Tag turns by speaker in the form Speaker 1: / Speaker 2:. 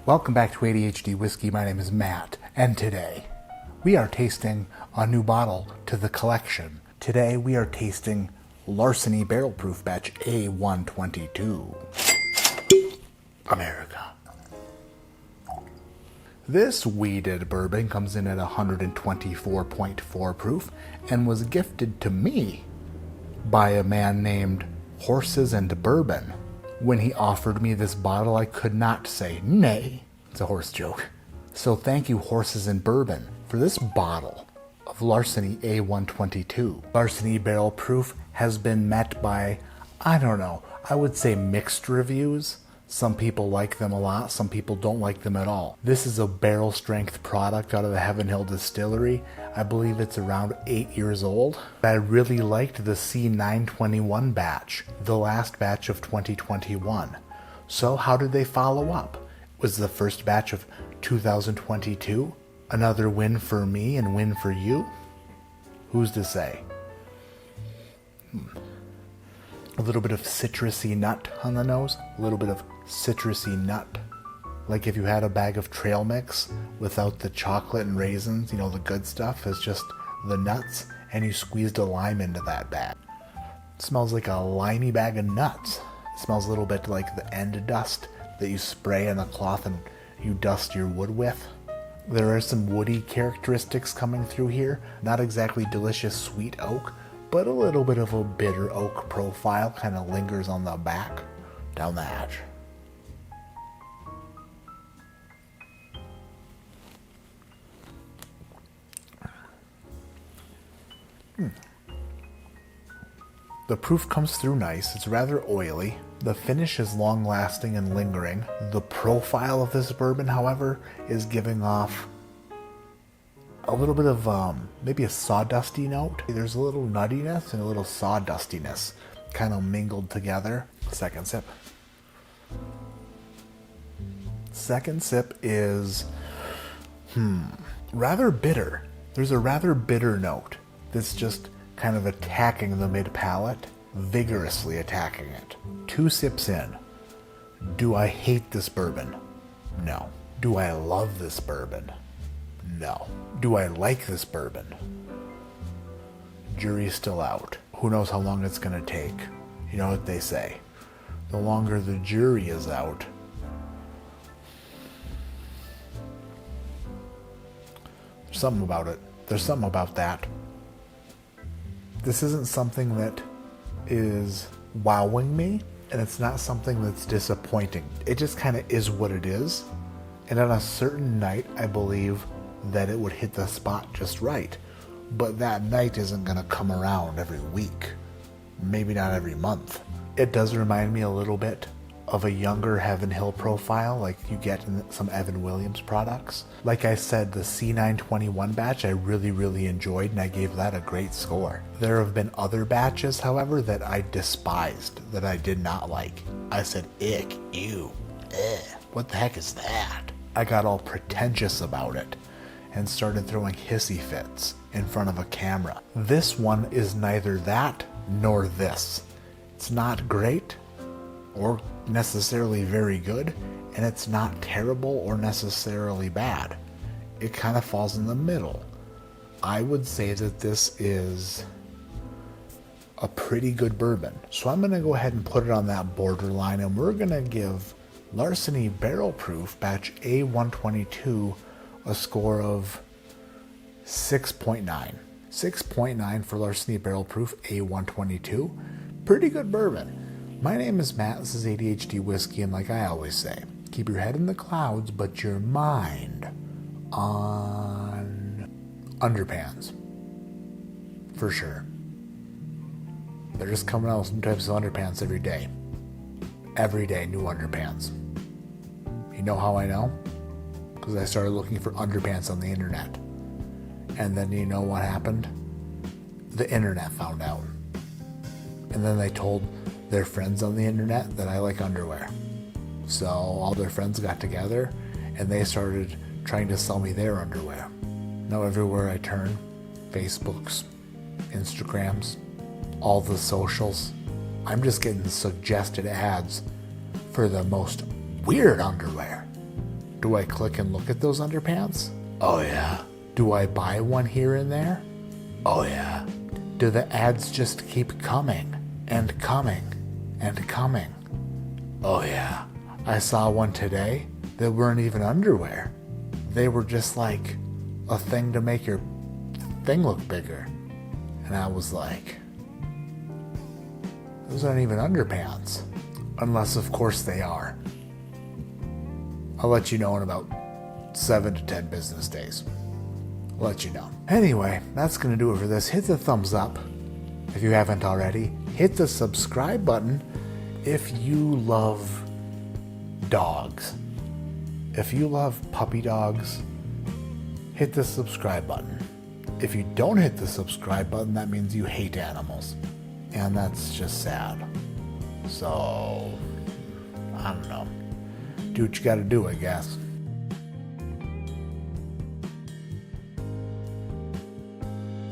Speaker 1: Welcome back to ADHD Whiskey. My name is Matt, and today we are tasting a new bottle to the collection. Today we are tasting Larceny Barrel Proof Batch A122. America. This weeded bourbon comes in at 124.4 proof and was gifted to me by a man named Horses and Bourbon. When he offered me this bottle, I could not say nay. It's a horse joke. So thank you, Horses and Bourbon, for this bottle of Larceny A122. Larceny Barrel Proof has been met by, I would say mixed reviews. Some people like them a lot, some people don't like them at all. This is a barrel strength product out of the Heaven Hill Distillery. I believe it's around 8 years old. I really liked the C921 batch, the last batch of 2021. So how did they follow up? Was the first batch of 2022 another win for me and win for you? Who's to say? A little bit of citrusy nut on the nose, a little bit of citrusy nut. Like if you had a bag of trail mix without the chocolate and raisins, you know, the good stuff, is just the nuts, and you squeezed a lime into that bag. It smells like a limey bag of nuts. It smells a little bit like the end dust that you spray in a cloth and you dust your wood with. There are some woody characteristics coming through here. Not exactly delicious sweet oak, but a little bit of a bitter oak profile kind of lingers on the back, down the hatch. The proof comes through nice. It's rather oily. The finish is long-lasting and lingering. The profile of this bourbon, however, is giving off a little bit of maybe a sawdusty note. There's a little nuttiness and a little sawdustiness kind of mingled together. Second sip. Second sip is rather bitter. There's a rather bitter note that's just kind of attacking the mid-palate, vigorously attacking it. 2 sips in. Do I hate this bourbon? No. Do I love this bourbon? No. Do I like this bourbon? Jury's still out. Who knows how long it's going to take? You know what they say. The longer the jury is out, there's something about it. There's something about that. This isn't something that is wowing me, and it's not something that's disappointing. It just kind of is what it is. And on a certain night, I believe that it would hit the spot just right. But that night isn't going to come around every week. Maybe not every month. It does remind me a little bit of a younger Heaven Hill profile like you get in some Evan Williams products. Like I said, the C921 batch I really enjoyed, and I gave that a great score. There have been other batches, however, that I despised, that I did not like. I said, ick, ew, what the heck is that? I got all pretentious about it and started throwing hissy fits in front of a camera. This one is neither that nor this. It's not great or necessarily very good, and it's not terrible or necessarily bad. It kind of falls in the middle. I would say that this is a pretty good bourbon. So I'm going to go ahead and put it on that borderline, and we're going to give Larceny Barrel Proof Batch A122 a score of 6.9. 6.9 for Larceny Barrel Proof A122. Pretty good bourbon. My name is Matt, this is ADHD Whiskey, and like I always say, keep your head in the clouds, but your mind on underpants. For sure. They're just coming out with some types of underpants every day. Every day, new underpants. You know how I know? Because I started looking for underpants on the internet. And then you know what happened? The internet found out. And then they told their friends on the internet that I like underwear. So all their friends got together and they started trying to sell me their underwear. Now everywhere I turn, Facebooks, Instagrams, all the socials, I'm just getting suggested ads for the most weird underwear. Do I click and look at those underpants? Oh yeah. Do I buy one here and there? Oh yeah. Do the ads just keep coming and coming and coming? Oh yeah. I saw one today that weren't even underwear. They were just like a thing to make your thing look bigger. And I was like, those aren't even underpants. Unless, of course, they are. I'll let you know in about 7 to 10 business days. I'll let you know. Anyway, that's going to do it for this. Hit the thumbs up if you haven't already. Hit the subscribe button if you love dogs. If you love puppy dogs, hit the subscribe button. If you don't hit the subscribe button, that means you hate animals. And that's just sad. So, I don't know. Do what you gotta do, I guess.